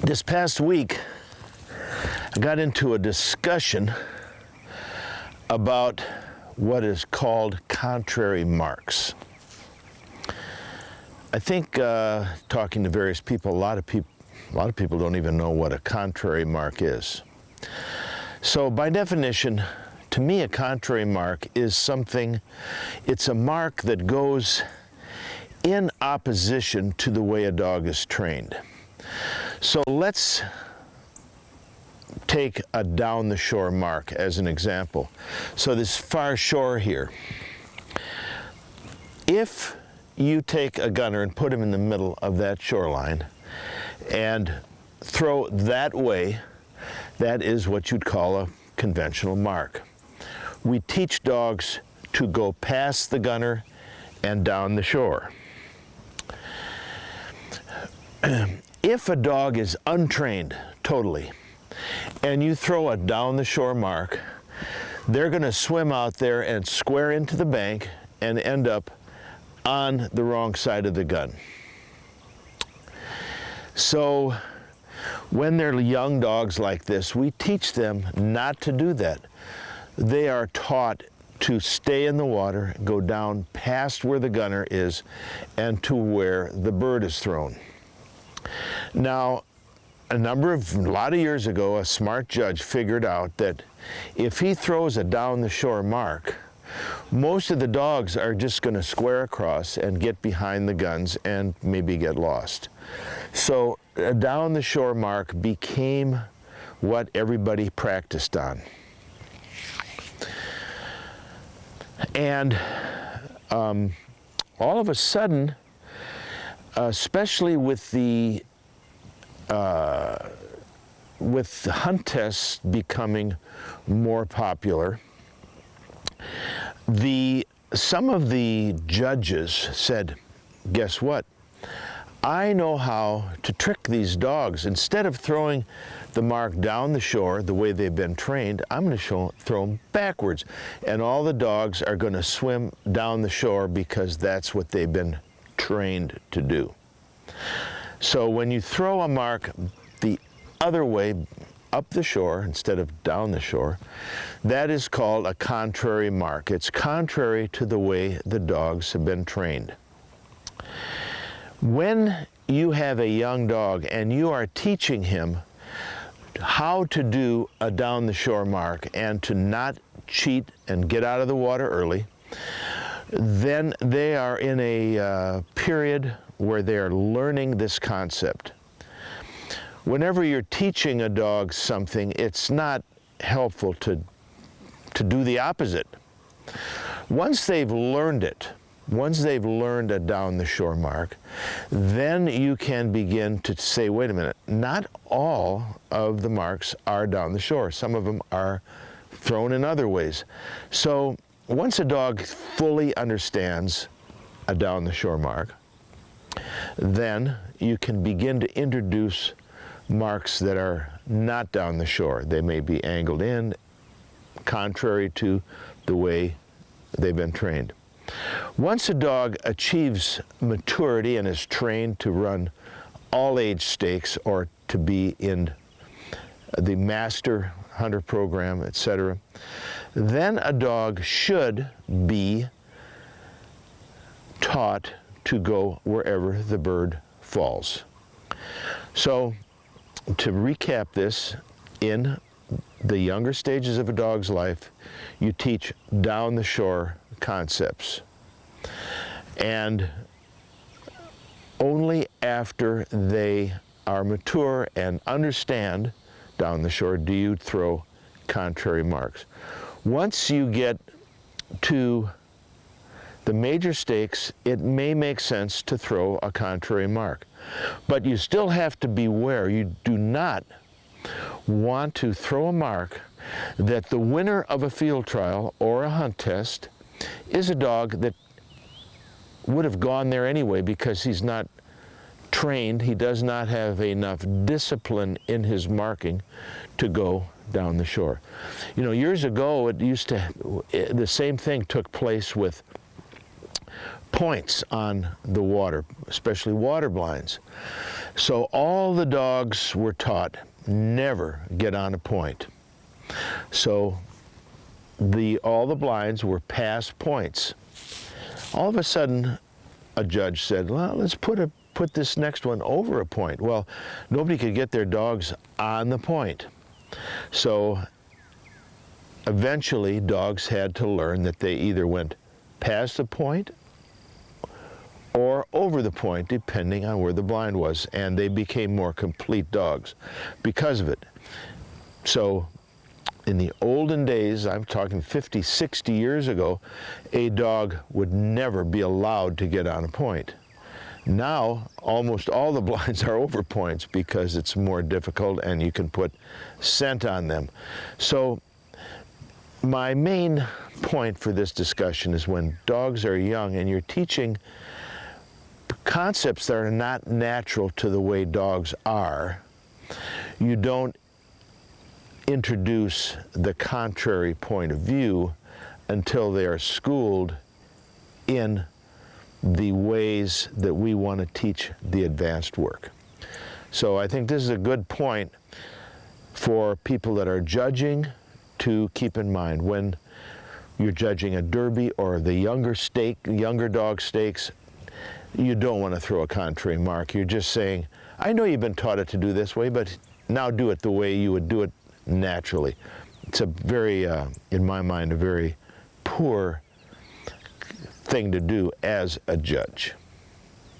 This past week, I got into a discussion about what is called contrary marks. I think talking to various people, a lot of people don't even know what a contrary mark is. So by definition, to me, a contrary mark is it's a mark that goes in opposition to the way a dog is trained. So let's take a down the shore mark as an example. So this far shore here, if you take a gunner and put him in the middle of that shoreline and throw that way, that is what you'd call a conventional mark. We teach dogs to go past the gunner and down the shore. If a dog is untrained totally and you throw a down the shore mark, they're going to swim out there and square into the bank and end up on the wrong side of the gun. So when they're young dogs like this, we teach them not to do that. They are taught to stay in the water, go down past where the gunner is, and to where the bird is thrown. Now, a lot of years ago, a smart judge figured out that if he throws a down the shore mark, most of the dogs are just going to square across and get behind the guns and maybe get lost. So a down the shore mark became what everybody practiced on. And all of a sudden, especially with the hunt tests becoming more popular, some of the judges said, guess what? I know how to trick these dogs. Instead of throwing the mark down the shore the way they've been trained, I'm going to throw them backwards. And all the dogs are going to swim down the shore because that's what they've been trained to do. So when you throw a mark the other way, up the shore instead of down the shore, that is called a contrary mark. It's contrary to the way the dogs have been trained. When you have a young dog and you are teaching him how to do a down the shore mark and to not cheat and get out of the water early, then they are in a period where they're learning this concept. Whenever you're teaching a dog something, it's not helpful to do the opposite. Once they've learned it, once they've learned a down the shore mark, then you can begin to say, wait a minute, not all of the marks are down the shore. Some of them are thrown in other ways. So once a dog fully understands a down the shore mark, then you can begin to introduce marks that are not down the shore. They may be angled in, contrary to the way they've been trained. Once a dog achieves maturity and is trained to run all age stakes or to be in the master hunter program, etc., then a dog should be taught to go wherever the bird falls. So to recap this, in the younger stages of a dog's life, you teach down the shore concepts. And only after they are mature and understand down the shore do you throw contrary marks. Once you get to the major stakes, it may make sense to throw a contrary mark. But you still have to beware. You do not want to throw a mark that the winner of a field trial or a hunt test is a dog that would have gone there anyway because he's not trained, he does not have enough discipline in his marking to go down the shore. You know, years ago the same thing took place with points on the water, especially water blinds. So all the dogs were taught never get on a point. So all the blinds were past points. All of a sudden, a judge said, well, let's put this next one over a point. Well, nobody could get their dogs on the point. So eventually, dogs had to learn that they either went past the point or over the point, depending on where the blind was, and they became more complete dogs because of it. So in the olden days, I'm talking 50, 60 years ago, a dog would never be allowed to get on a point. Now, almost all the blinds are over points because it's more difficult and you can put scent on them. So my main point for this discussion is when dogs are young and you're teaching concepts that are not natural to the way dogs are, you don't introduce the contrary point of view until they are schooled in the ways that we want to teach the advanced work. So I think this is a good point for people that are judging to keep in mind when you're judging a derby or the younger dog stakes. You don't want to throw a contrary mark. You're just saying, I know you've been taught it to do this way, but now do it the way you would do it naturally. It's a very, in my mind, a very poor thing to do as a judge.